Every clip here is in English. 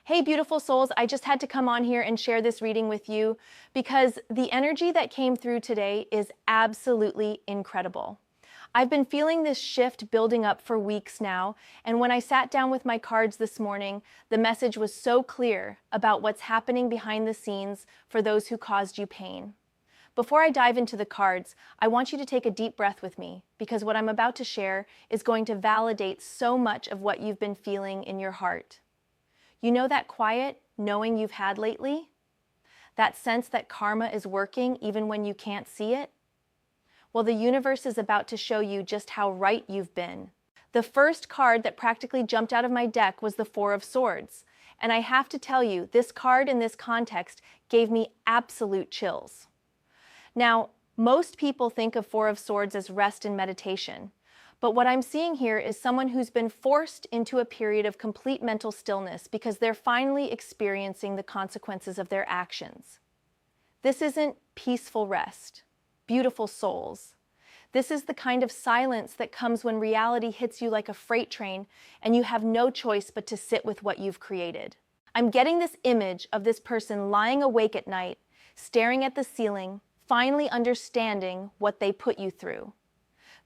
Hey, beautiful souls, I just had to come on here and share this reading with you because the energy that came through today is absolutely incredible. I've been feeling this shift building up for weeks now, and when I sat down with my cards this morning, the message was so clear about what's happening behind the scenes for those who caused you pain. Before I dive into the cards, I want you to take a deep breath with me because what I'm about to share is going to validate so much of what you've been feeling in your heart. You know that quiet knowing you've had lately? That sense that karma is working even when you can't see it? Well, the universe is about to show you just how right you've been. The first card that practically jumped out of my deck was the Four of Swords. And I have to tell you, this card in this context gave me absolute chills. Now, most people think of Four of Swords as rest and meditation. But what I'm seeing here is someone who's been forced into a period of complete mental stillness because they're finally experiencing the consequences of their actions. This isn't peaceful rest, beautiful souls. This is the kind of silence that comes when reality hits you like a freight train and you have no choice but to sit with what you've created. I'm getting this image of this person lying awake at night, staring at the ceiling, finally understanding what they put you through.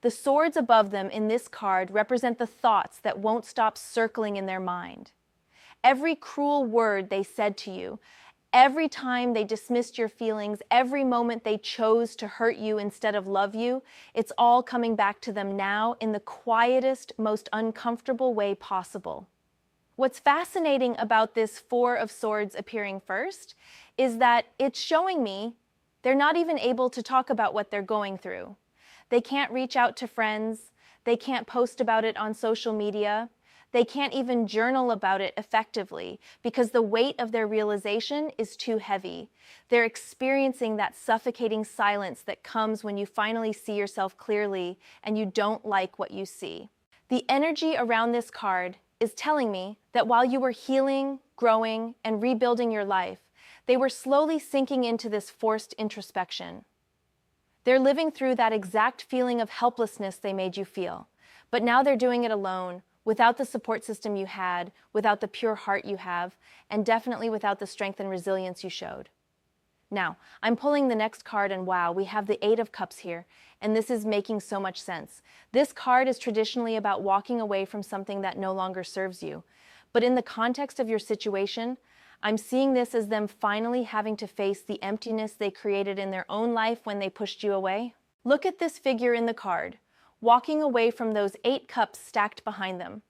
The swords above them in this card represent the thoughts that won't stop circling in their mind. Every cruel word they said to you, every time they dismissed your feelings, every moment they chose to hurt you instead of love you, it's all coming back to them now in the quietest, most uncomfortable way possible. What's fascinating about this Four of Swords appearing first is that it's showing me they're not even able to talk about what they're going through. They can't reach out to friends. They can't post about it on social media. They can't even journal about it effectively because the weight of their realization is too heavy. They're experiencing that suffocating silence that comes when you finally see yourself clearly and you don't like what you see. The energy around this card is telling me that while you were healing, growing, and rebuilding your life, they were slowly sinking into this forced introspection. They're living through that exact feeling of helplessness they made you feel, but now they're doing it alone, without the support system you had, without the pure heart you have, and definitely without the strength and resilience you showed. Now, I'm pulling the next card and wow, we have the Eight of Cups here, and this is making so much sense. This card is traditionally about walking away from something that no longer serves you, but in the context of your situation, I'm seeing this as them finally having to face the emptiness they created in their own life when they pushed you away. Look at this figure in the card, walking away from those 8 cups stacked behind them.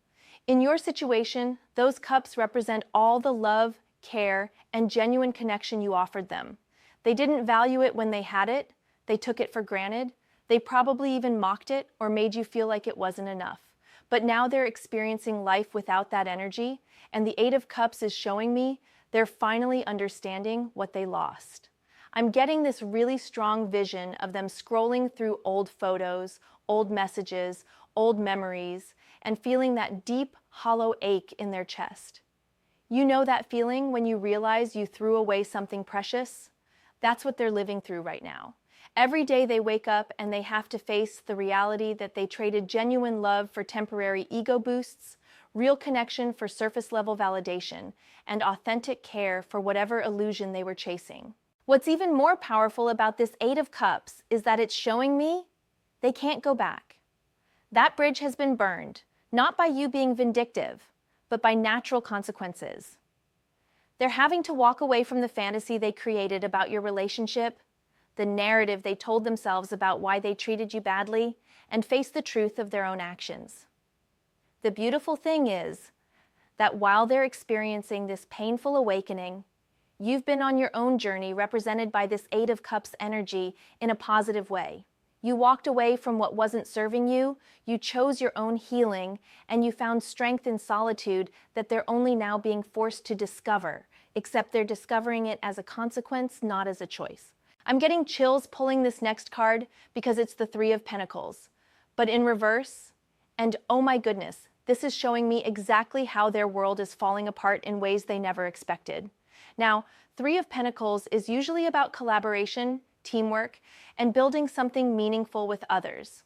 In your situation, those cups represent all the love, care, and genuine connection you offered them. They didn't value it when they had it, they took it for granted, they probably even mocked it or made you feel like it wasn't enough. But now they're experiencing life without that energy, and the Eight of Cups is showing me they're finally understanding what they lost. I'm getting this really strong vision of them scrolling through old photos, old messages, old memories, and feeling that deep, hollow ache in their chest. You know that feeling when you realize you threw away something precious? That's what they're living through right now. Every day they wake up and they have to face the reality that they traded genuine love for temporary ego boosts, real connection for surface-level validation, and authentic care for whatever illusion they were chasing. What's even more powerful about this Eight of Cups is that it's showing me they can't go back. That bridge has been burned, not by you being vindictive, but by natural consequences. They're having to walk away from the fantasy they created about your relationship, the narrative they told themselves about why they treated you badly, and face the truth of their own actions. The beautiful thing is that while they're experiencing this painful awakening, you've been on your own journey represented by this Eight of Cups energy in a positive way. You walked away from what wasn't serving you, you chose your own healing, and you found strength in solitude that they're only now being forced to discover, except they're discovering it as a consequence, not as a choice. I'm getting chills pulling this next card because it's the Three of Pentacles, but in reverse, and oh my goodness, this is showing me exactly how their world is falling apart in ways they never expected. Now, Three of Pentacles is usually about collaboration, teamwork, and building something meaningful with others.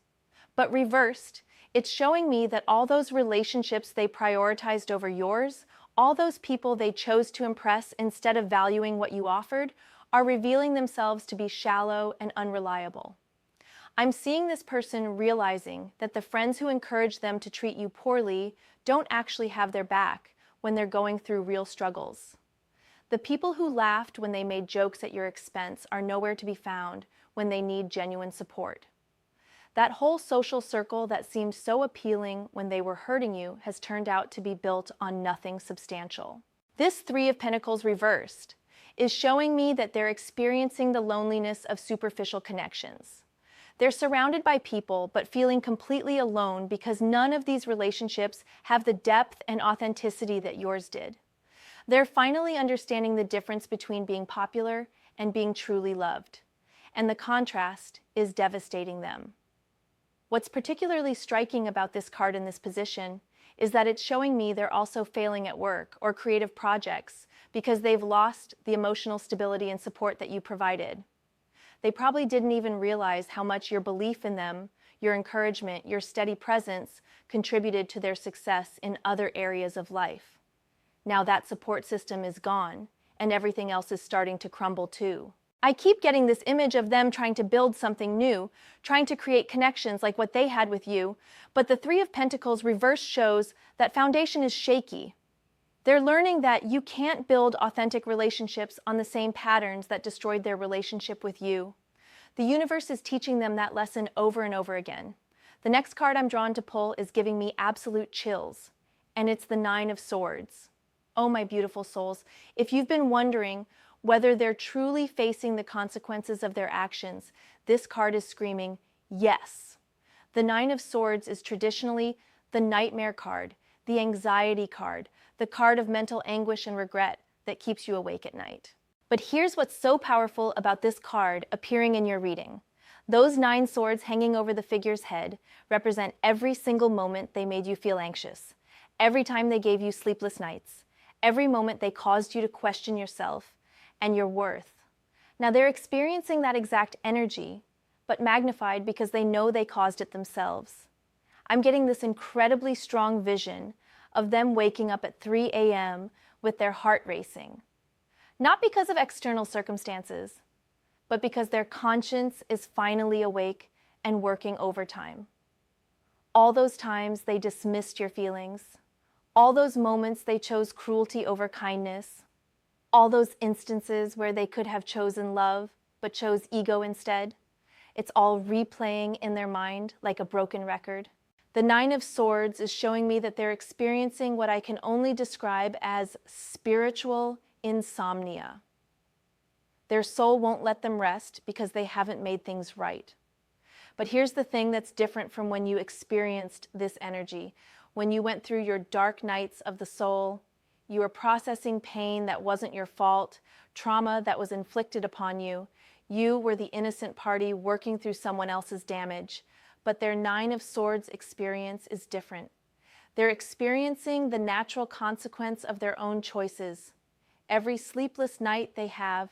But reversed, it's showing me that all those relationships they prioritized over yours All those people they chose to impress instead of valuing what you offered are revealing themselves to be shallow and unreliable. I'm seeing this person realizing that the friends who encourage them to treat you poorly don't actually have their back when they're going through real struggles. The people who laughed when they made jokes at your expense are nowhere to be found when they need genuine support. That whole social circle that seemed so appealing when they were hurting you has turned out to be built on nothing substantial. This Three of Pentacles reversed is showing me that they're experiencing the loneliness of superficial connections. They're surrounded by people, but feeling completely alone because none of these relationships have the depth and authenticity that yours did. They're finally understanding the difference between being popular and being truly loved, and the contrast is devastating them. What's particularly striking about this card in this position is that it's showing me they're also failing at work or creative projects because they've lost the emotional stability and support that you provided. They probably didn't even realize how much your belief in them, your encouragement, your steady presence contributed to their success in other areas of life. Now that support system is gone, and everything else is starting to crumble too. I keep getting this image of them trying to build something new, trying to create connections like what they had with you, but the Three of Pentacles reverse shows that foundation is shaky. They're learning that you can't build authentic relationships on the same patterns that destroyed their relationship with you. The universe is teaching them that lesson over and over again. The next card I'm drawn to pull is giving me absolute chills, and it's the Nine of Swords. Oh, my beautiful souls, if you've been wondering whether they're truly facing the consequences of their actions, this card is screaming, yes. The Nine of Swords is traditionally the nightmare card, the anxiety card, the card of mental anguish and regret that keeps you awake at night. But here's what's so powerful about this card appearing in your reading. Those 9 swords hanging over the figure's head represent every single moment they made you feel anxious, every time they gave you sleepless nights, every moment they caused you to question yourself and your worth. Now they're experiencing that exact energy, but magnified because they know they caused it themselves. I'm getting this incredibly strong vision of them waking up at 3 a.m. with their heart racing. Not because of external circumstances, but because their conscience is finally awake and working overtime. All those times they dismissed your feelings, all those moments they chose cruelty over kindness, all those instances where they could have chosen love but chose ego instead, it's all replaying in their mind like a broken record. The Nine of Swords is showing me that they're experiencing what I can only describe as spiritual insomnia. Their soul won't let them rest because they haven't made things right. But here's the thing that's different from when you experienced this energy. When you went through your dark nights of the soul, you were processing pain that wasn't your fault, trauma that was inflicted upon you. You were the innocent party working through someone else's damage. But their Nine of Swords experience is different. They're experiencing the natural consequence of their own choices. Every sleepless night they have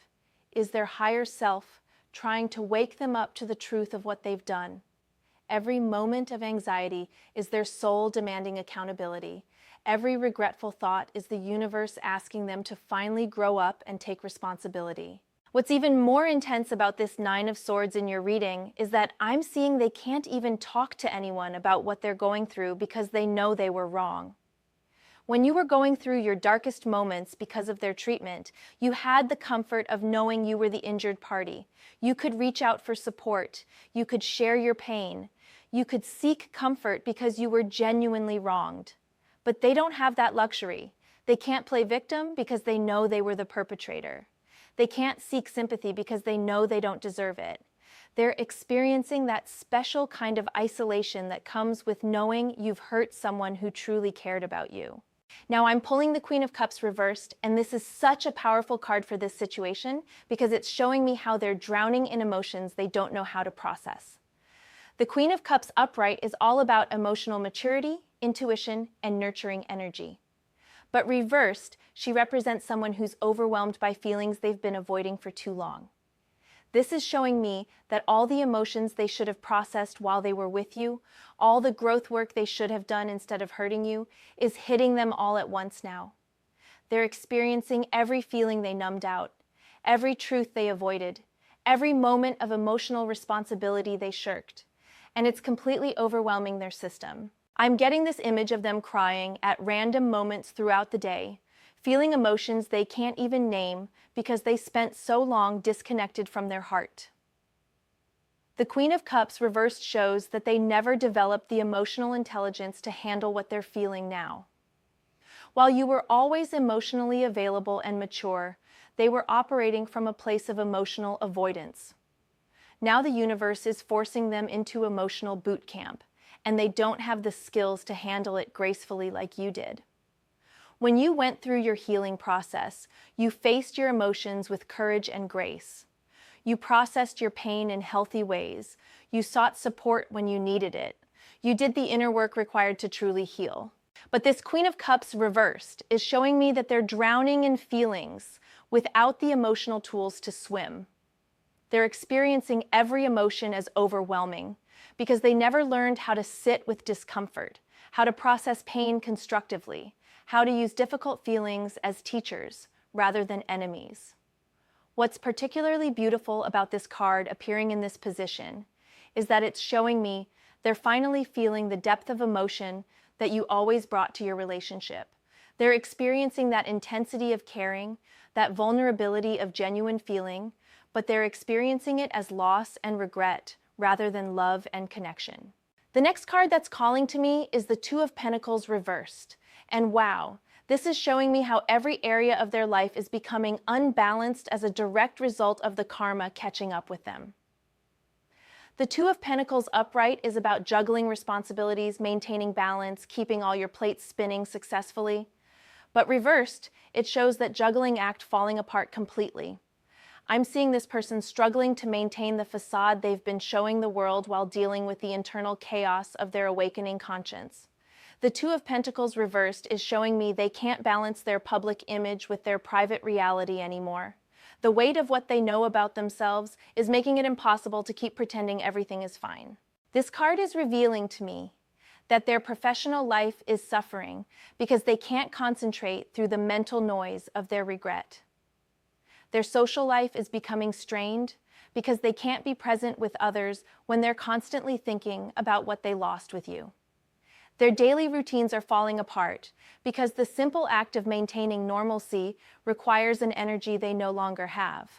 is their higher self trying to wake them up to the truth of what they've done. Every moment of anxiety is their soul demanding accountability. Every regretful thought is the universe asking them to finally grow up and take responsibility. What's even more intense about this Nine of Swords in your reading is that I'm seeing they can't even talk to anyone about what they're going through because they know they were wrong. When you were going through your darkest moments because of their treatment, you had the comfort of knowing you were the injured party. You could reach out for support. You could share your pain. You could seek comfort because you were genuinely wronged. But they don't have that luxury. They can't play victim because they know they were the perpetrator. They can't seek sympathy because they know they don't deserve it. They're experiencing that special kind of isolation that comes with knowing you've hurt someone who truly cared about you. Now I'm pulling the Queen of Cups reversed, and this is such a powerful card for this situation because it's showing me how they're drowning in emotions they don't know how to process. The Queen of Cups upright is all about emotional maturity, intuition, and nurturing energy. But reversed, she represents someone who's overwhelmed by feelings they've been avoiding for too long. This is showing me that all the emotions they should have processed while they were with you, all the growth work they should have done instead of hurting you, is hitting them all at once now. They're experiencing every feeling they numbed out, every truth they avoided, every moment of emotional responsibility they shirked, and it's completely overwhelming their system. I'm getting this image of them crying at random moments throughout the day, feeling emotions they can't even name because they spent so long disconnected from their heart. The Queen of Cups reversed shows that they never developed the emotional intelligence to handle what they're feeling now. While you were always emotionally available and mature, they were operating from a place of emotional avoidance. Now the universe is forcing them into emotional boot camp, and they don't have the skills to handle it gracefully like you did. When you went through your healing process, you faced your emotions with courage and grace. You processed your pain in healthy ways. You sought support when you needed it. You did the inner work required to truly heal. But this Queen of Cups reversed is showing me that they're drowning in feelings without the emotional tools to swim. They're experiencing every emotion as overwhelming because they never learned how to sit with discomfort, how to process pain constructively, how to use difficult feelings as teachers rather than enemies. What's particularly beautiful about this card appearing in this position is that it's showing me they're finally feeling the depth of emotion that you always brought to your relationship. They're experiencing that intensity of caring, that vulnerability of genuine feeling, but they're experiencing it as loss and regret rather than love and connection. The next card that's calling to me is the Two of Pentacles reversed. And wow, this is showing me how every area of their life is becoming unbalanced as a direct result of the karma catching up with them. The Two of Pentacles upright is about juggling responsibilities, maintaining balance, keeping all your plates spinning successfully. But reversed, it shows that juggling act falling apart completely. I'm seeing this person struggling to maintain the facade they've been showing the world while dealing with the internal chaos of their awakening conscience. The Two of Pentacles reversed is showing me they can't balance their public image with their private reality anymore. The weight of what they know about themselves is making it impossible to keep pretending everything is fine. This card is revealing to me that their professional life is suffering because they can't concentrate through the mental noise of their regret. Their social life is becoming strained because they can't be present with others when they're constantly thinking about what they lost with you. Their daily routines are falling apart because the simple act of maintaining normalcy requires an energy they no longer have.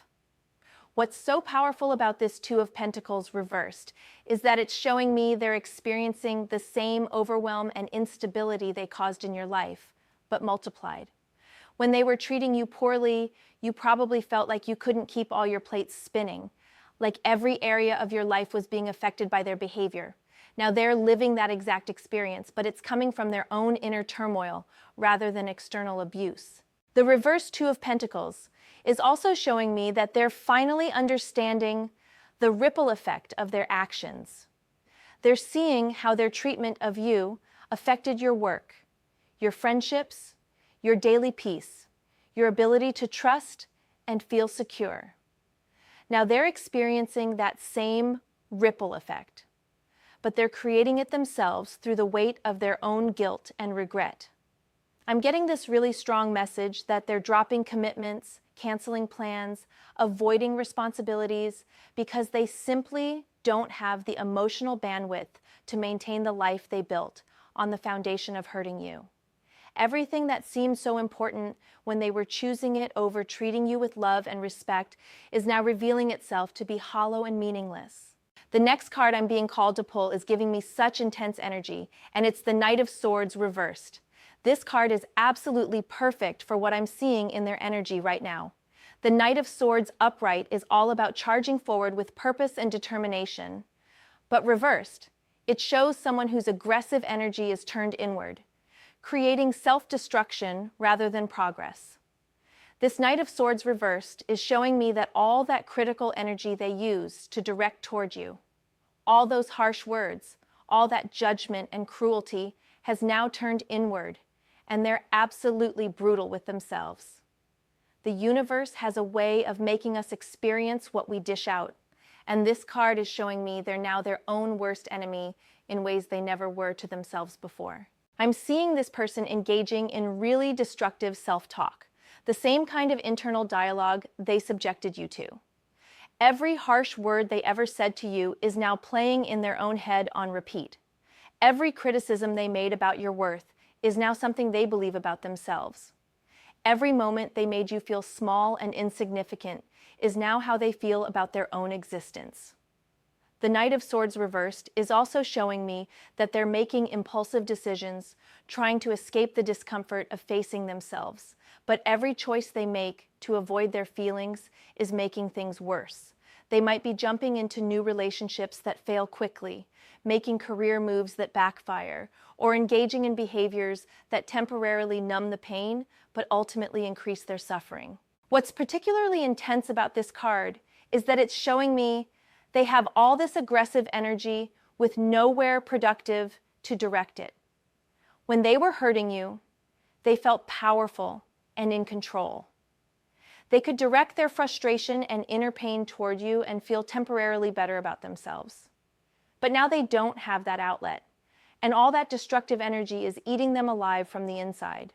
What's so powerful about this Two of Pentacles reversed is that it's showing me they're experiencing the same overwhelm and instability they caused in your life, but multiplied. When they were treating you poorly, you probably felt like you couldn't keep all your plates spinning, like every area of your life was being affected by their behavior. Now they're living that exact experience, but it's coming from their own inner turmoil rather than external abuse. The reverse Two of Pentacles is also showing me that they're finally understanding the ripple effect of their actions. They're seeing how their treatment of you affected your work, your friendships, your daily peace, your ability to trust and feel secure. Now they're experiencing that same ripple effect, but they're creating it themselves through the weight of their own guilt and regret. I'm getting this really strong message that they're dropping commitments, canceling plans, avoiding responsibilities because they simply don't have the emotional bandwidth to maintain the life they built on the foundation of hurting you. Everything that seemed so important when they were choosing it over treating you with love and respect is now revealing itself to be hollow and meaningless. The next card I'm being called to pull is giving me such intense energy, and it's the Knight of Swords reversed. This card is absolutely perfect for what I'm seeing in their energy right now. The Knight of Swords upright is all about charging forward with purpose and determination. But reversed, it shows someone whose aggressive energy is turned inward, creating self-destruction rather than progress. This Knight of Swords reversed is showing me that all that critical energy they use to direct toward you, all those harsh words, all that judgment and cruelty has now turned inward, and they're absolutely brutal with themselves. The universe has a way of making us experience what we dish out, and this card is showing me they're now their own worst enemy in ways they never were to themselves before. I'm seeing this person engaging in really destructive self-talk, the same kind of internal dialogue they subjected you to. Every harsh word they ever said to you is now playing in their own head on repeat. Every criticism they made about your worth is now something they believe about themselves. Every moment they made you feel small and insignificant is now how they feel about their own existence. The Knight of Swords reversed is also showing me that they're making impulsive decisions, trying to escape the discomfort of facing themselves. But every choice they make to avoid their feelings is making things worse. They might be jumping into new relationships that fail quickly, making career moves that backfire, or engaging in behaviors that temporarily numb the pain but ultimately increase their suffering. What's particularly intense about this card is that it's showing me they have all this aggressive energy with nowhere productive to direct it. When they were hurting you, they felt powerful and in control. They could direct their frustration and inner pain toward you and feel temporarily better about themselves. But now they don't have that outlet, and all that destructive energy is eating them alive from the inside.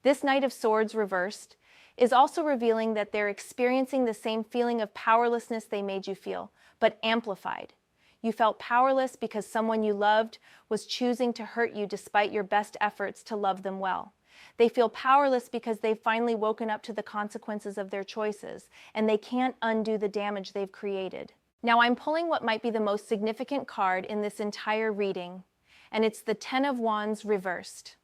This Knight of Swords reversed is also revealing that they're experiencing the same feeling of powerlessness they made you feel, but amplified. You felt powerless because someone you loved was choosing to hurt you despite your best efforts to love them well. They feel powerless because they've finally woken up to the consequences of their choices, and they can't undo the damage they've created. Now I'm pulling what might be the most significant card in this entire reading, and it's the Ten of Wands reversed.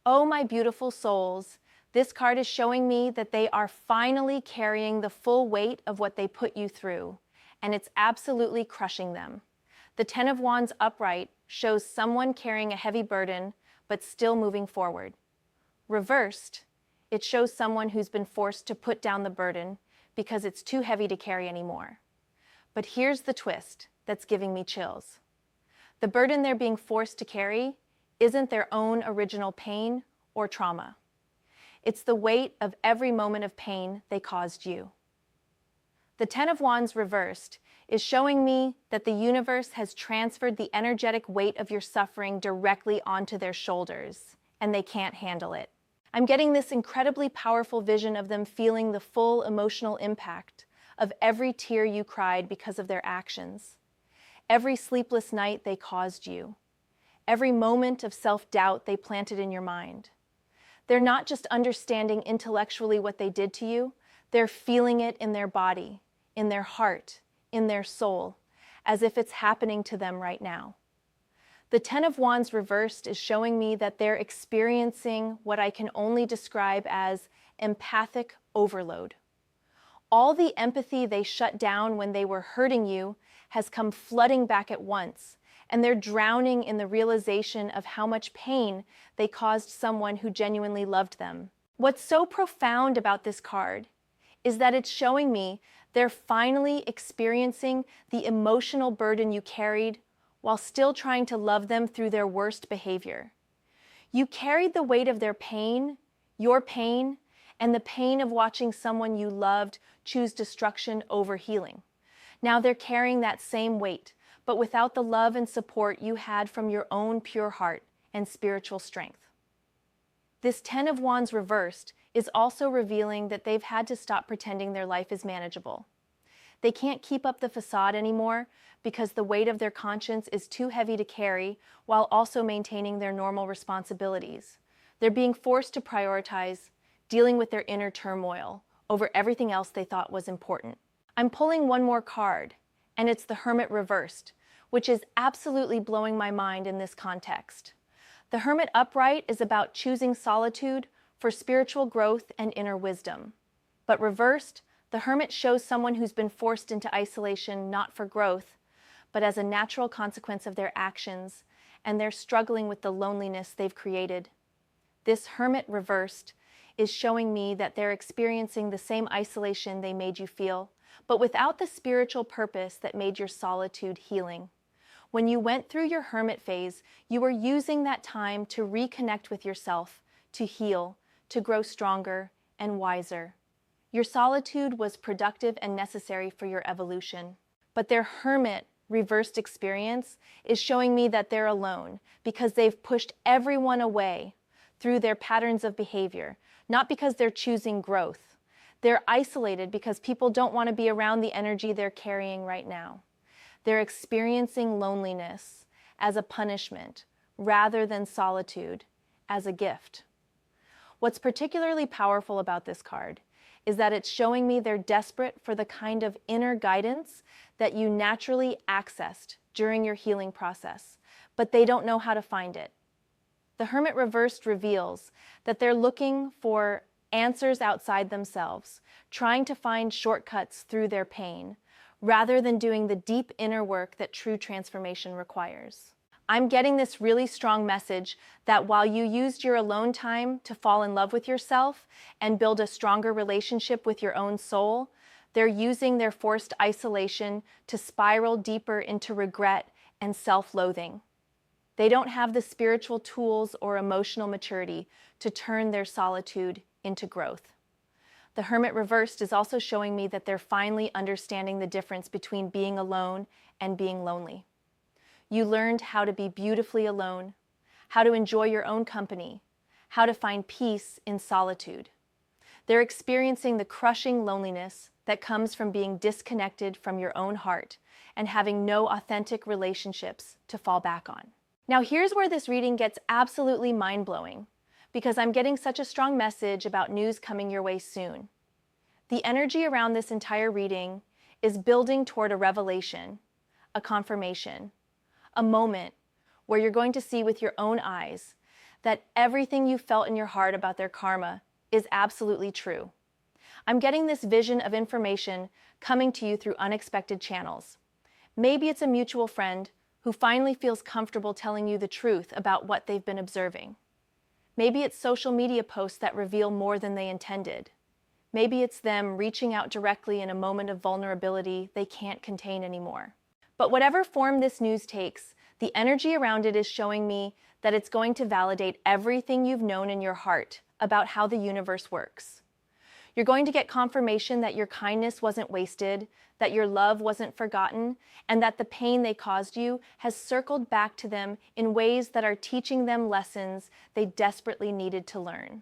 Oh, my beautiful souls, this card is showing me that they are finally carrying the full weight of what they put you through, and it's absolutely crushing them. The Ten of Wands upright shows someone carrying a heavy burden, but still moving forward. Reversed, it shows someone who's been forced to put down the burden because it's too heavy to carry anymore. But here's the twist that's giving me chills. The burden they're being forced to carry isn't their own original pain or trauma. It's the weight of every moment of pain they caused you. The Ten of Wands reversed is showing me that the universe has transferred the energetic weight of your suffering directly onto their shoulders, and they can't handle it. I'm getting this incredibly powerful vision of them feeling the full emotional impact of every tear you cried because of their actions, every sleepless night they caused you, every moment of self-doubt they planted in your mind. They're not just understanding intellectually what they did to you, they're feeling it in their body, in their heart, in their soul, as if it's happening to them right now. The Ten of Wands reversed is showing me that they're experiencing what I can only describe as empathic overload. All the empathy they shut down when they were hurting you has come flooding back at once, and they're drowning in the realization of how much pain they caused someone who genuinely loved them. What's so profound about this card is that it's showing me they're finally experiencing the emotional burden you carried while still trying to love them through their worst behavior. You carried the weight of their pain, your pain, and the pain of watching someone you loved choose destruction over healing. Now they're carrying that same weight, but without the love and support you had from your own pure heart and spiritual strength. This Ten of Wands reversed is also revealing that they've had to stop pretending their life is manageable. They can't keep up the facade anymore because the weight of their conscience is too heavy to carry while also maintaining their normal responsibilities. They're being forced to prioritize dealing with their inner turmoil over everything else they thought was important. I'm pulling one more card, and it's the Hermit reversed, which is absolutely blowing my mind in this context. The Hermit upright is about choosing solitude for spiritual growth and inner wisdom. But reversed, the Hermit shows someone who's been forced into isolation not for growth, but as a natural consequence of their actions, and they're struggling with the loneliness they've created. This Hermit reversed is showing me that they're experiencing the same isolation they made you feel, but without the spiritual purpose that made your solitude healing. When you went through your hermit phase, you were using that time to reconnect with yourself, to heal, to grow stronger and wiser. Your solitude was productive and necessary for your evolution. But their hermit reversed experience is showing me that they're alone because they've pushed everyone away through their patterns of behavior, not because they're choosing growth. They're isolated because people don't want to be around the energy they're carrying right now. They're experiencing loneliness as a punishment rather than solitude as a gift. What's particularly powerful about this card is that it's showing me they're desperate for the kind of inner guidance that you naturally accessed during your healing process, but they don't know how to find it. The Hermit reversed reveals that they're looking for answers outside themselves, trying to find shortcuts through their pain, rather than doing the deep inner work that true transformation requires. I'm getting this really strong message that while you used your alone time to fall in love with yourself and build a stronger relationship with your own soul, they're using their forced isolation to spiral deeper into regret and self-loathing. They don't have the spiritual tools or emotional maturity to turn their solitude into growth. The Hermit reversed is also showing me that they're finally understanding the difference between being alone and being lonely. You learned how to be beautifully alone, how to enjoy your own company, how to find peace in solitude. They're experiencing the crushing loneliness that comes from being disconnected from your own heart and having no authentic relationships to fall back on. Now here's where this reading gets absolutely mind-blowing, because I'm getting such a strong message about news coming your way soon. The energy around this entire reading is building toward a revelation, a confirmation, a moment where you're going to see with your own eyes that everything you felt in your heart about their karma is absolutely true. I'm getting this vision of information coming to you through unexpected channels. Maybe it's a mutual friend who finally feels comfortable telling you the truth about what they've been observing. Maybe it's social media posts that reveal more than they intended. Maybe it's them reaching out directly in a moment of vulnerability they can't contain anymore. But whatever form this news takes, the energy around it is showing me that it's going to validate everything you've known in your heart about how the universe works. You're going to get confirmation that your kindness wasn't wasted, that your love wasn't forgotten, and that the pain they caused you has circled back to them in ways that are teaching them lessons they desperately needed to learn.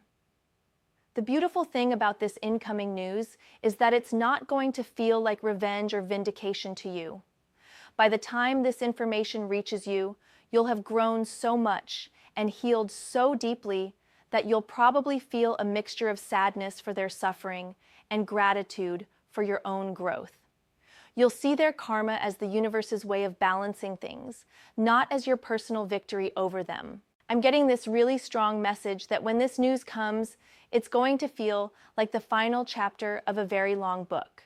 The beautiful thing about this incoming news is that it's not going to feel like revenge or vindication to you. By the time this information reaches you, you'll have grown so much and healed so deeply that you'll probably feel a mixture of sadness for their suffering and gratitude for your own growth. You'll see their karma as the universe's way of balancing things, not as your personal victory over them. I'm getting this really strong message that when this news comes, it's going to feel like the final chapter of a very long book.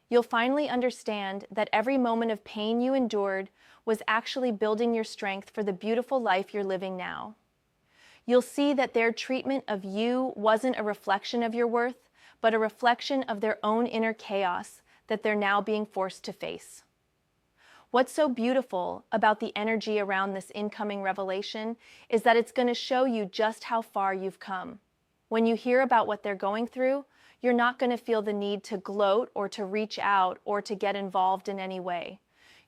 You'll finally understand that every moment of pain you endured was actually building your strength for the beautiful life you're living now. You'll see that their treatment of you wasn't a reflection of your worth, but a reflection of their own inner chaos that they're now being forced to face. What's so beautiful about the energy around this incoming revelation is that it's going to show you just how far you've come. When you hear about what they're going through, you're not going to feel the need to gloat or to reach out or to get involved in any way.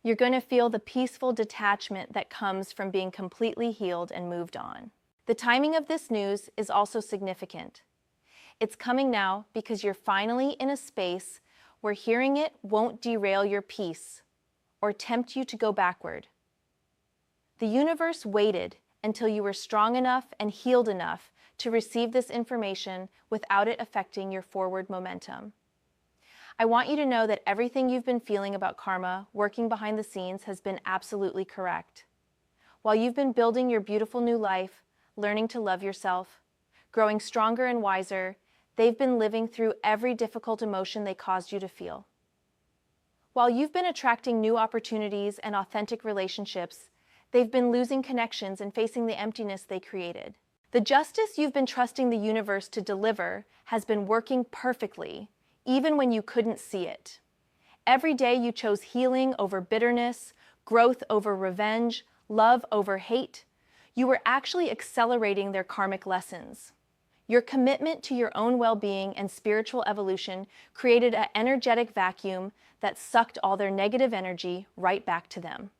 You're going to feel the peaceful detachment that comes from being completely healed and moved on. The timing of this news is also significant. It's coming now because you're finally in a space where hearing it won't derail your peace or tempt you to go backward. The universe waited until you were strong enough and healed enough to receive this information without it affecting your forward momentum. I want you to know that everything you've been feeling about karma working behind the scenes has been absolutely correct. While you've been building your beautiful new life, learning to love yourself, growing stronger and wiser, they've been living through every difficult emotion they caused you to feel. While you've been attracting new opportunities and authentic relationships, they've been losing connections and facing the emptiness they created. The justice you've been trusting the universe to deliver has been working perfectly, even when you couldn't see it. Every day you chose healing over bitterness, growth over revenge, love over hate. You were actually accelerating their karmic lessons. Your commitment to your own well-being and spiritual evolution created an energetic vacuum that sucked all their negative energy right back to them.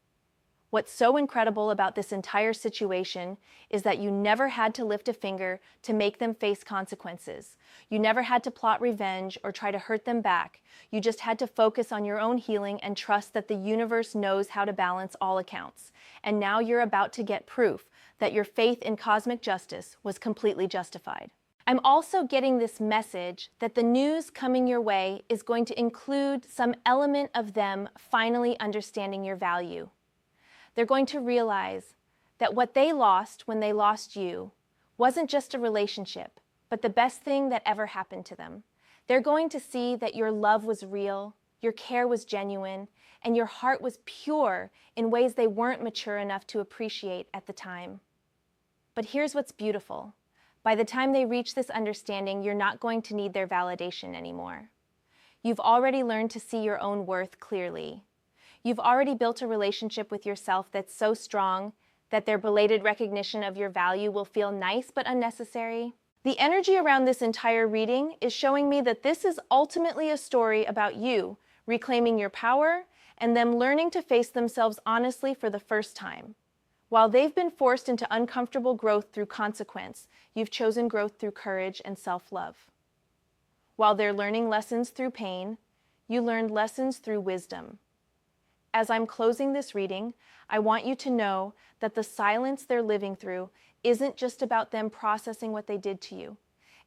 What's so incredible about this entire situation is that you never had to lift a finger to make them face consequences. You never had to plot revenge or try to hurt them back. You just had to focus on your own healing and trust that the universe knows how to balance all accounts. And now you're about to get proof that your faith in cosmic justice was completely justified. I'm also getting this message that the news coming your way is going to include some element of them finally understanding your value. They're going to realize that what they lost when they lost you wasn't just a relationship, but the best thing that ever happened to them. They're going to see that your love was real, your care was genuine, and your heart was pure in ways they weren't mature enough to appreciate at the time. But here's what's beautiful. By the time they reach this understanding, you're not going to need their validation anymore. You've already learned to see your own worth clearly. You've already built a relationship with yourself that's so strong that their belated recognition of your value will feel nice but unnecessary. The energy around this entire reading is showing me that this is ultimately a story about you reclaiming your power and them learning to face themselves honestly for the first time. While they've been forced into uncomfortable growth through consequence, you've chosen growth through courage and self-love. While they're learning lessons through pain, you learned lessons through wisdom. As I'm closing this reading, I want you to know that the silence they're living through isn't just about them processing what they did to you.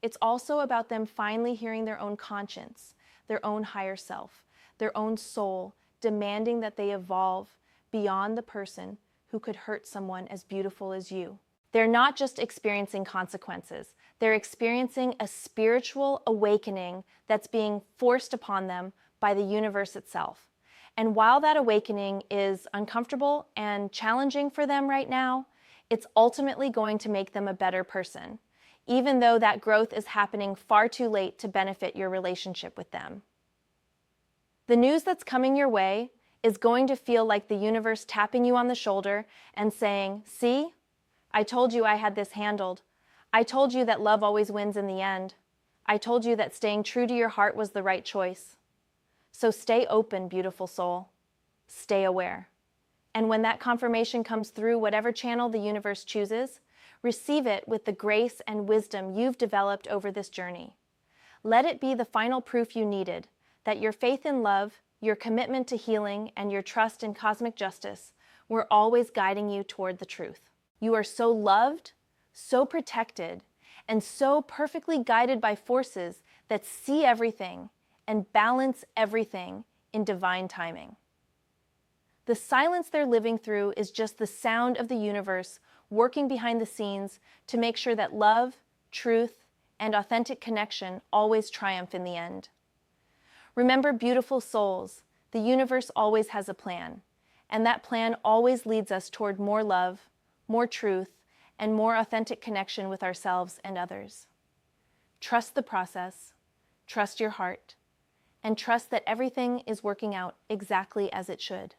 It's also about them finally hearing their own conscience, their own higher self, their own soul, demanding that they evolve beyond the person who could hurt someone as beautiful as you. They're not just experiencing consequences. They're experiencing a spiritual awakening that's being forced upon them by the universe itself. And while that awakening is uncomfortable and challenging for them right now, it's ultimately going to make them a better person, even though that growth is happening far too late to benefit your relationship with them. The news that's coming your way is going to feel like the universe tapping you on the shoulder and saying, "See, I told you I had this handled. I told you that love always wins in the end. I told you that staying true to your heart was the right choice." So stay open, beautiful soul. Stay aware. And when that confirmation comes through whatever channel the universe chooses, receive it with the grace and wisdom you've developed over this journey. Let it be the final proof you needed that your faith in love, your commitment to healing, and your trust in cosmic justice were always guiding you toward the truth. You are so loved, so protected, and so perfectly guided by forces that see everything and balance everything in divine timing. The silence they're living through is just the sound of the universe working behind the scenes to make sure that love, truth, and authentic connection always triumph in the end. Remember, beautiful souls, the universe always has a plan, and that plan always leads us toward more love, more truth, and more authentic connection with ourselves and others. Trust the process, trust your heart, and trust that everything is working out exactly as it should.